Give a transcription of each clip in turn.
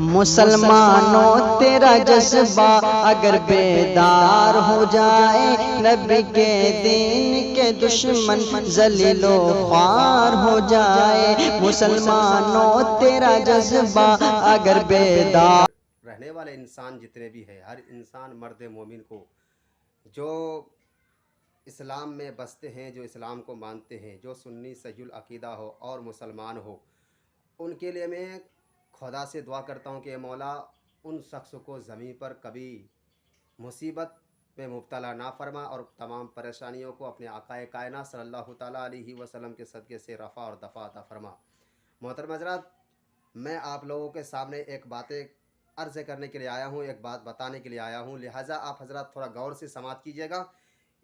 मुसलमानों तेरा जज्बा अगर बेदार हो जाए, नबी के दीन के दुश्मन जलीलो ख्वार हो जाए। मुसलमानों तेरा जज्बा अगर बेदार रहने वाले इंसान जितने भी हैं, हर इंसान मर्द मोमिन को जो इस्लाम में बसते हैं, जो इस्लाम को मानते हैं, जो सुन्नी सहीहुल अकीदा हो और मुसलमान हो, उनके लिए मैं खुदा से दुआ करता हूँ कि मौला उन शख्स को ज़मीन पर कभी मुसीबत में मुब्तला ना फरमा और तमाम परेशानियों को अपने आकाए कायनात सल्लल्लाहु ताला अलैहि वसल्लम के सदक़े से रफ़ा और दफ़ा अता फरमा। मोहतरम हज़रात, मैं आप लोगों के सामने एक बातें अर्ज़ करने के लिए आया हूँ, एक बात बताने के लिए आया हूँ, लिहाजा आप हज़रात थोड़ा गौर से समाअत कीजिएगा,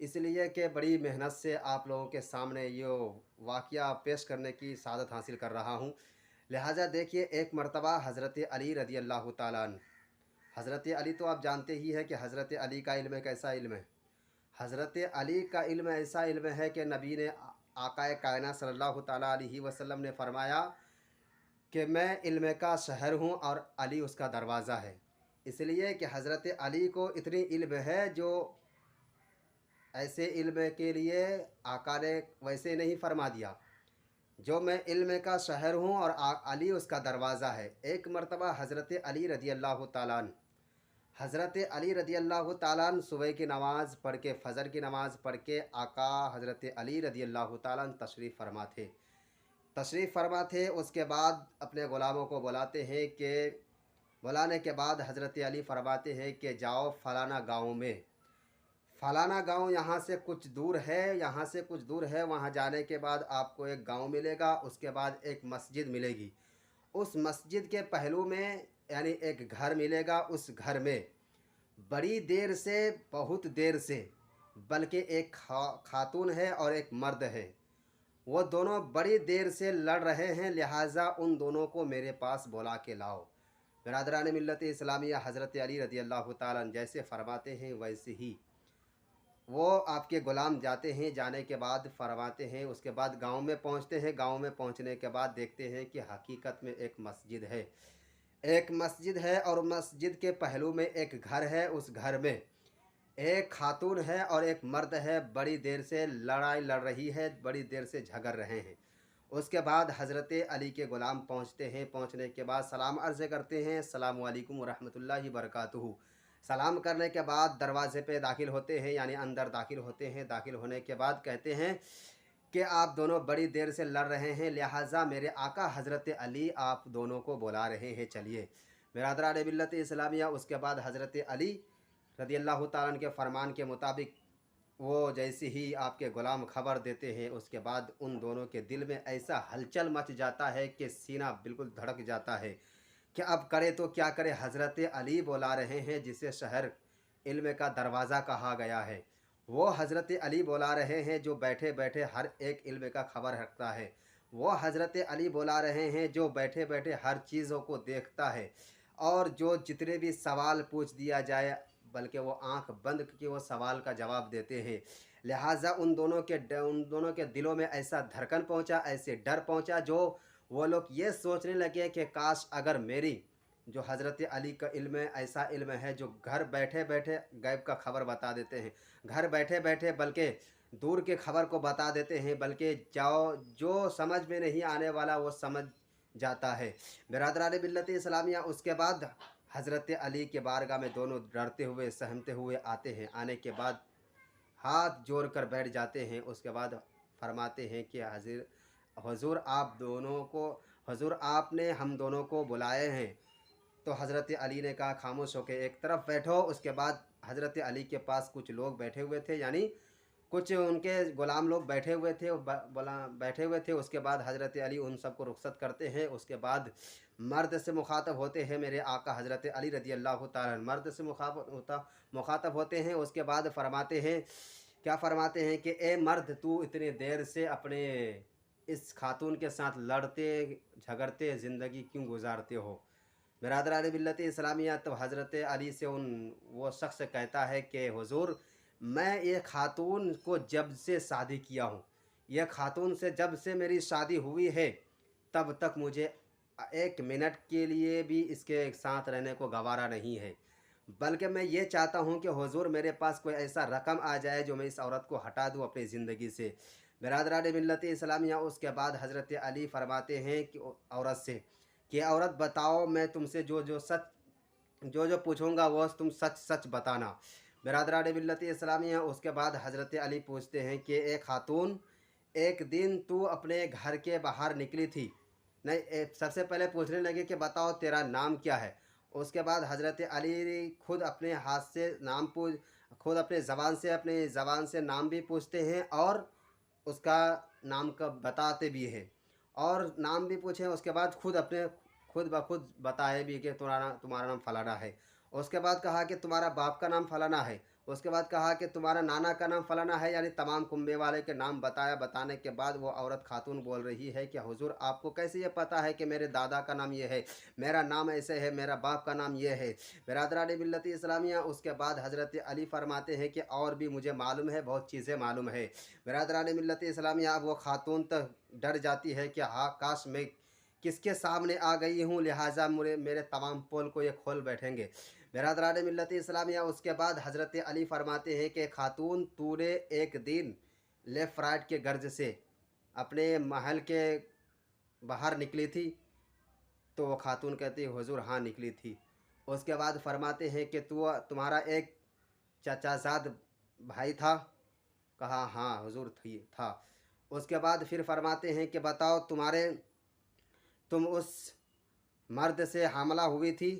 इसलिए कि बड़ी मेहनत से आप लोगों के सामने ये वाक़या पेश करने की सआदत हासिल कर रहा हूँ। लिहाजा देखिए, एक मरतबा हज़रत अली रज़ी अल्लाह ताला अन्हु, हज़रत अली तो आप जानते ही हैं कि हज़रत अली का इल्म एक ऐसा इल्म है, हज़रत अली का इल्म ऐसा इल्म है कि नबी ने आकाए कायनात सल्लल्लाहु ताला अलैहि वसल्लम ने फरमाया कि मैं इल्म का शहर हूँ और अली उसका दरवाज़ा है। इसलिए कि हज़रत अली को इतनी इल्म है जो ऐसे इल्म के लिए आका ने वैसे नहीं फरमा दिया, जो मैं इल्म का शहर हूँ और अली उसका दरवाज़ा है। एक मरतबा हज़रत अली रज़ी अल्लाह ताला अन्हु, हज़रत अली रज़ी अल्लाह ताला अन्हु सुबह की नमाज़ पढ़ के, फ़जर की नमाज़ पढ़ के आका हज़रत अली रज़ी अल्लाह ताला अन्हु तशरीफ़ फरमा थे। उसके बाद अपने ग़ुलामों को बुलाते हैं कि बुलाने के बाद हज़रत अली फरमाते हैं कि जाओ फ़लाना गाँव में, फ़लाना गांव यहाँ से कुछ दूर है, यहाँ से कुछ दूर है, वहाँ जाने के बाद आपको एक गांव मिलेगा, उसके बाद एक मस्जिद मिलेगी, उस मस्जिद के पहलू में यानी एक घर मिलेगा, उस घर में बड़ी देर से, बहुत देर से, बल्कि एक खातून है और एक मर्द है, वो दोनों बड़ी देर से लड़ रहे हैं, लिहाजा उन दोनों को मेरे पास बुला के लाओ। बिरादरान मिल्लत इस्लामिया, हज़रत अली रज़ी अल्लाह ताला अन्हु जैसे फरमाते हैं वैसे ही वो आपके ग़ुलाम जाते हैं, जाने के बाद फरमाते हैं, उसके बाद गांव में पहुंचते हैं, गांव में पहुंचने के बाद देखते हैं कि हकीकत में एक मस्जिद है, एक मस्जिद है और मस्जिद के पहलू में एक घर है, उस घर में एक खातून है और एक मर्द है, बड़ी देर से लड़ाई लड़ रही है, बड़ी देर से झगड़ रहे हैं। उसके बाद हज़रत अली के ग़ुलाम पहुंचते हैं, पहुंचने के बाद सलाम अर्ज़ करते हैं, अस्सलामु अलैकुम व रहमतुल्लाहि बरकातुहू। सलाम करने के बाद दरवाज़े पे दाखिल होते हैं, यानी अंदर दाखिल होते हैं। दाखिल होने के बाद कहते हैं कि आप दोनों बड़ी देर से लड़ रहे हैं, लिहाजा मेरे आका हज़रत अली आप दोनों को बुला रहे हैं, चलिए। बिरादरान मिल्लत इस्लामिया, उसके बाद हज़रत अली रज़ी अल्लाह ताला अन्हु के फ़रमान के मुताबिक वो जैसे ही आपके ग़ुलाम ख़बर देते हैं, उसके बाद उन दोनों के दिल में ऐसा हलचल मच जाता है कि सीना बिल्कुल धड़क जाता है कि अब करे तो क्या करे। हज़रत अली बुला रहे हैं, जिसे शहर इल्म का दरवाज़ा कहा गया है, वो हज़रत अली बुला रहे हैं जो बैठे बैठे हर एक इल्म का खबर रखता है, वो हज़रत अली बुला रहे हैं जो बैठे बैठे हर चीज़ों को देखता है और जो जितने भी सवाल पूछ दिया जाए, बल्कि वो आंख बंद करके वो सवाल का जवाब देते हैं। लिहाजा उन दोनों के दिलों में ऐसा धड़कन पहुंचा, ऐसे डर पहुंचा, जो वो लोग ये सोचने लगे कि काश अगर मेरी जो हज़रत अली का इल्म ऐसा इल्म है जो घर बैठे बैठे गैब का खबर बता देते हैं, घर बैठे बैठे बल्कि दूर के खबर को बता देते हैं, बल्कि जाओ जो समझ में नहीं आने वाला वो समझ जाता है। बिरादरान मिल्लत इस्लामिया, उसके बाद हज़रत अली के बारगाह में दोनों डरते हुए सहमते हुए आते हैं। आने के बाद हाथ जोड़ कर बैठ जाते हैं। उसके बाद फरमाते हैं कि हुज़ूर आप दोनों को, हुज़ूर आपने हम दोनों को बुलाए हैं। तो हज़रत अली ने कहा खामोश होकर एक तरफ बैठो। उसके बाद हज़रत अली के पास कुछ लोग बैठे हुए थे, यानी कुछ उनके ग़ुलाम लोग बैठे हुए थे, बैठे हुए थे। उसके बाद हज़रत अली उन सबको रुख़्सत करते हैं। उसके बाद मर्द से मुखातब होते हैं, मेरे आका हज़रत अली रज़ी अल्लाह ताला मर्द से मुखातब होते हैं। उसके बाद फरमाते हैं, क्या फरमाते हैं कि ए मर्द, तू इतने देर से अपने इस खातून के साथ लड़ते झगड़ते ज़िंदगी क्यों गुजारते हो। बिरादरान मिल्लत इस्लामिया, तो हज़रत अली से वो शख्स कहता है कि हुज़ूर मैं ये खातून को जब से शादी किया हूँ, यह खातून से जब से मेरी शादी हुई है तब तक मुझे एक मिनट के लिए भी इसके साथ रहने को गवारा नहीं है। बल्कि मैं ये चाहता हूँ कि हुज़ूर मेरे पास कोई ऐसा रकम आ जाए जो मैं इस औरत को हटा दूँ अपनी ज़िंदगी से। बिरादरान मिल्लत इस्लामिया उसके बाद हज़रत अली फ़रमाते हैं कि औरत से कि औरत बताओ, मैं तुमसे जो पूछूँगा वो तुम सच सच बताना। बिरादरान मिल्लत इस्लामिया उसके बाद हज़रत अली पूछते हैं कि ए खातून, एक दिन तू अपने घर के बाहर निकली थी। नहीं, सबसे पहले पूछने लगे कि बताओ तेरा नाम क्या है। उसके बाद हज़रत अली खुद अपने हाथ से नाम पूछ खुद अपने ज़बान से नाम भी पूछते हैं और उसका नाम का बताते भी हैं और नाम भी पूछे। उसके बाद खुद ब खुद बताए भी कि तुम्हारा तुम्हारा नाम फलाना है। उसके बाद कहा कि तुम्हारा बाप का नाम फलाना है। उसके बाद कहा कि तुम्हारा नाना का नाम फलाना है, यानी तमाम कुंबे वाले के नाम बताया। बताने के बाद वो औरत खातून बोल रही है कि हुजूर आपको कैसे ये पता है कि मेरे दादा का नाम ये है, मेरा नाम ऐसे है, मेरा बाप का नाम ये है। बिरादरान मिल्लत इस्लामिया उसके बाद हज़रत अली फरमाते हैं कि और भी मुझे मालूम है, बहुत चीज़ें मालूम है। बिरादरान मिल्लत इस्लामिया अब वो खातून तक डर जाती है कि हाँ, काश मैं किसके सामने आ गई हूँ, लिहाजा मेरे तमाम पोल को ये खोल बैठेंगे। बिरादरान मिल्लत इस्लामिया उसके बाद हज़रत अली फरमाते हैं कि खातून तूने एक दिन लेफ़्ट राइट के गर्ज से अपने महल के बाहर निकली थी। तो वो खातून कहती है हुजूर हाँ निकली थी। उसके बाद फरमाते हैं कि तुम्हारा एक चाचाजाद भाई था। कहा हाँ हुजूर थी था। उसके बाद फिर फरमाते हैं कि बताओ तुम उस मर्द से हमला हुई थी।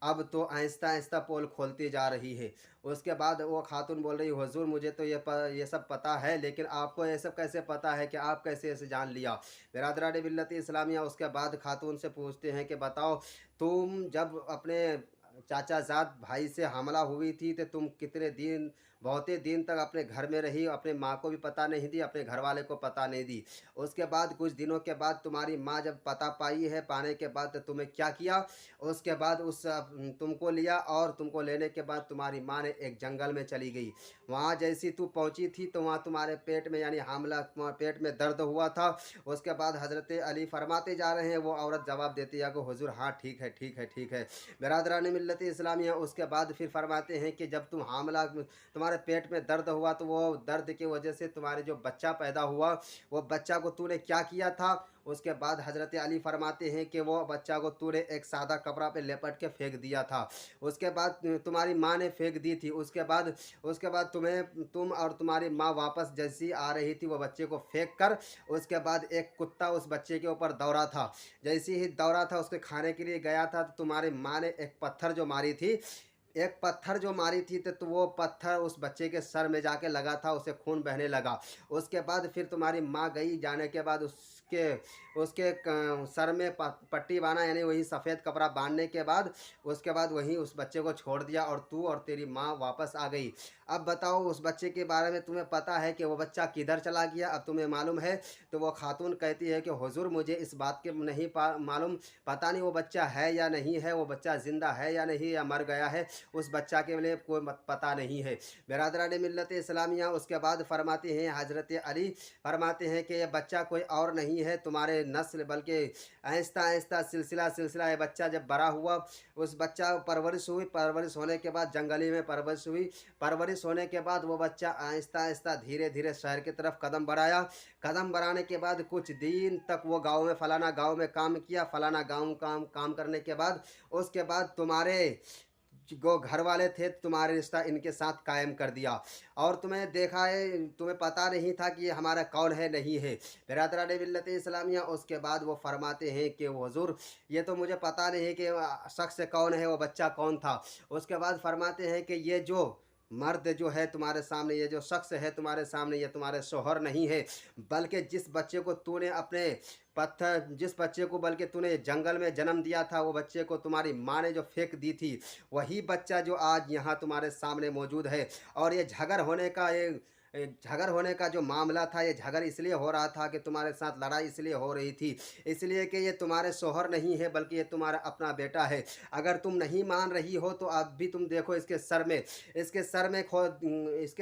अब तो आहिस्ता आहिस्ता पोल खोलती जा रही है। उसके बाद वो खातून बोल रही हुजूर मुझे तो ये सब पता है, लेकिन आपको ये सब कैसे पता है कि आप कैसे ऐसे जान लिया। बिरादरान मिल्लत इस्लामिया उसके बाद खातून से पूछते हैं कि बताओ, तुम जब अपने चाचाजाद भाई से हमला हुई थी तो तुम कितने दिन, बहुत ही दिन तक अपने घर में रही, अपने माँ को भी पता नहीं दी, अपने घर वाले को पता नहीं दी। उसके बाद कुछ दिनों के बाद तुम्हारी माँ जब पता पाई है, पाने के बाद तो तुम्हें क्या किया। उसके बाद तुमको लिया और तुमको लेने के बाद तुम्हारी माँ ने एक जंगल में चली गई। वहाँ जैसी तू पहुँची थी तो वहाँ तुम्हारे पेट में यानी हमला, तुम्हारे पेट में दर्द हुआ था। उसके बाद हज़रत अली फरमाते जा रहे हैं, वो औरत जवाब देती है कि हुजूर हाँ ठीक है ठीक है ठीक है। बिरादरान मिल्लत इस्लामिया उसके बाद फिर फरमाते हैं कि जब तुम हमला, तुम्हारे पेट में दर्द हुआ तो वो दर्द की वजह से तुम्हारे जो बच्चा पैदा हुआ, वो बच्चा को तूने क्या किया था। उसके बाद हज़रत अली फरमाते हैं कि वो बच्चा को तूने एक सादा कपड़ा पे लपेट के फेंक दिया था। उसके बाद तुम्हारी माँ ने फेंक दी थी। उसके बाद तुम और तुम्हारी माँ वापस जैसी आ रही थी वो बच्चे को फेंक कर, उसके बाद एक कुत्ता उस बच्चे के ऊपर दौड़ा था। जैसे ही दौड़ा था उसके खाने के लिए गया था तो तुम्हारी माँ ने एक पत्थर जो मारी थी तो वो पत्थर उस बच्चे के सर में जाके लगा था, उसे खून बहने लगा। उसके बाद फिर तुम्हारी माँ गई, जाने के बाद उसके उसके सर में पट्टी बांधा, यानी वही सफ़ेद कपड़ा बांधने के बाद उसके बाद वहीं उस बच्चे को छोड़ दिया और तू और तेरी माँ वापस आ गई। अब बताओ उस बच्चे के बारे में तुम्हें पता है कि वो बच्चा किधर चला गया, अब तुम्हें मालूम है। तो वो खातून कहती है कि हुजूर मुझे इस बात के नहीं मालूम, पता नहीं वो बच्चा है या नहीं है, वो बच्चा ज़िंदा है या नहीं, या मर गया है, उस बच्चा के लिए कोई पता नहीं है। बिरादरान मिल्लत इस्लामिया उसके बाद फरमाते हैं, हज़रत अली फरमाते हैं कि ये बच्चा कोई और नहीं है तुम्हारे नस्ल, बल्कि आहिस्ता आहिस्ता सिलसिला सिलसिला ये बच्चा जब बड़ा हुआ, उस बच्चा परवरिश हुई, परवरिश होने के बाद जंगली में परवरिश हुई, परवरिश होने के बाद वो बच्चा आहिस्ता आहिस्ता धीरे धीरे शहर की तरफ कदम बढ़ाया। कदम बढ़ाने के बाद कुछ दिन तक वो फलाना गांव में काम किया। फलाना गांव काम करने के बाद उसके बाद तुम्हारे जो घर वाले थे तुम्हारे रिश्ता इनके साथ कायम कर दिया और तुम्हें देखा है, तुम्हें पता नहीं था कि ये हमारा कौन है नहीं है। बिरादरान मिल्लत इस्लामिया उसके बाद वो फरमाते हैं कि हुजूर ये तो मुझे पता नहीं है कि शख्स कौन है, वो बच्चा कौन था। उसके बाद फरमाते हैं कि ये जो मर्द जो है तुम्हारे सामने, ये जो शख्स है तुम्हारे सामने, ये तुम्हारे शोहर नहीं है, बल्कि जिस बच्चे को बल्कि तूने जंगल में जन्म दिया था, वो बच्चे को तुम्हारी माँ ने जो फेंक दी थी, वही बच्चा जो आज यहाँ तुम्हारे सामने मौजूद है। और ये झगड़ होने का ये झगड़ होने का जो मामला था, ये झगड़ इसलिए हो रहा था कि तुम्हारे साथ लड़ाई इसलिए हो रही थी, इसलिए कि ये तुम्हारे शोहर नहीं है बल्कि ये तुम्हारा अपना बेटा है। अगर तुम नहीं मान रही हो तो अब भी तुम देखो इसके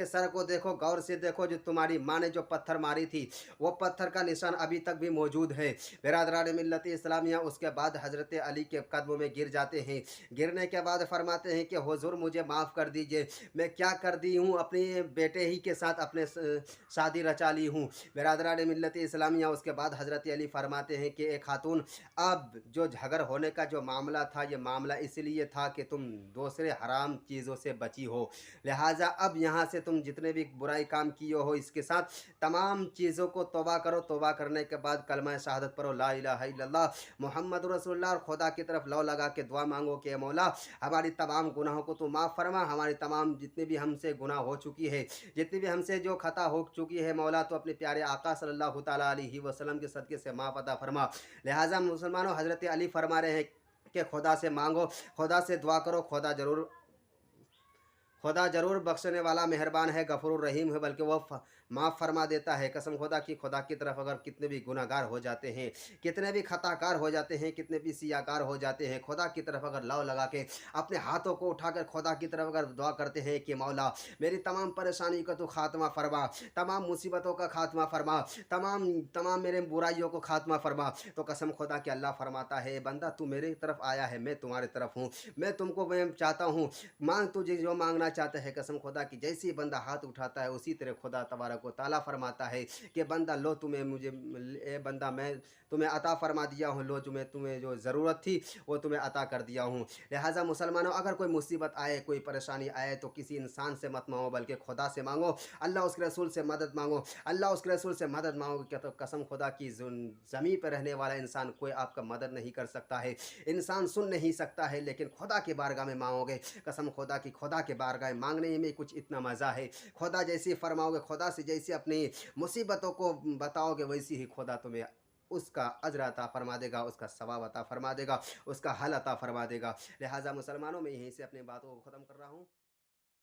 सर को देखो, गौर से देखो, जो तुम्हारी माँ ने जो पत्थर मारी थी वो पत्थर का निशान अभी तक भी मौजूद है। बिरादरान मिल्लत इस्लामिया उसके बाद हज़रत अली के कदमों में गिर जाते हैं। गिरने के बाद फरमाते हैं कि हुजूर मुझे माफ़ कर दीजिए, मैं क्या कर दी हूँ, अपने बेटे ही के साथ अपने शादी रचा ली हूँ। बिरादरान मिल्लत इस्लामिया उसके बाद हज़रत अली फरमाते हैं कि एक खातून, अब जो झगड़ होने का जो मामला था, ये मामला इसलिए था कि तुम दूसरे हराम चीज़ों से बची हो, लिहाजा अब यहाँ से तुम जितने भी बुराई काम किए हो इसके साथ तमाम चीज़ों को तौबा करो। तौबा करने के बाद कलमा शहादत पढ़ो, ला इलाहा इल्लल्लाह मोहम्मद रसूलुल्लाह, और खुदा की तरफ लौ लगा के दुआ मांगो कि मौला हमारी तमाम गुनाहों को तू माफ़ फरमा, हमारी तमाम जितने भी हमसे गुनाह हो चुकी है, जितनी भी हमसे जो खता हो चुकी है मौला, तो अपने प्यारे आका सल्लल्लाहु ताला अलैहि वसल्लम के सदक़े से माफ़ अता फरमा। लिहाजा मुसलमानों, हज़रत अली फरमा रहे हैं कि खुदा से मांगो, खुदा से दुआ करो, खुदा ज़रूर बख्शने वाला मेहरबान है, गफूर रहीम है, बल्कि वह माफ़ फरमा देता है। कसम खुदा की तरफ अगर कितने भी गुनाहगार हो जाते हैं, कितने भी खताकार हो जाते हैं, कितने भी सियाकार हो जाते हैं, खुदा की तरफ अगर लौ लगा के अपने हाथों को उठाकर खुदा की तरफ अगर दुआ करते हैं कि मौला मेरी तमाम परेशानी का तो खात्मा फरमा, तमाम मुसीबतों का खात्मा फरमा, तमाम मेरे बुराइयों को खात्मा फरमा, तो कसम खुदा के अल्लाह फरमाता है, बंदा तू मेरी तरफ आया है, मैं तुम्हारी तरफ हूँ, मैं चाहता हूँ, मांग तुझे जो मांगना चाहता है। कसम खुदा की जैसे ही बंदा हाथ उठाता है उसी तरह खुदा तबारक व तआला फरमाता है कि बंदा लो बंदा मैं तुम्हें अता फरमा दिया हूँ, लो तुम्हें जो ज़रूरत थी वो तुम्हें अता कर दिया हूँ। लिहाजा मुसलमानों, अगर कोई मुसीबत आए, कोई परेशानी आए तो किसी इंसान से मत मांगो बल्कि खुदा से मांगो, अल्लाह उसके रसूल से मदद मांगो। अल्लाह उसके रसूल से मदद मांगोगे क्या, तो कसम खुदा की ज़मीन पर रहने वाला इंसान कोई आपका मदद नहीं कर सकता है, इंसान सुन नहीं सकता है, लेकिन खुदा की बारगाह में मांगोगे, कसम खुदा की, खुदा के बारगाह मांगने में कुछ इतना मज़ा है। खुदा जैसी फरमाओगे, खुदा से जैसी अपनी मुसीबतों को बताओगे, वैसी ही खुदा तुम्हें उसका अजर अता फरमा देगा, उसका सवाब अता फरमा देगा, उसका हल अता फरमा देगा। लिहाजा मुसलमानों में यहीं से अपनी बातों को ख़त्म कर रहा हूँ।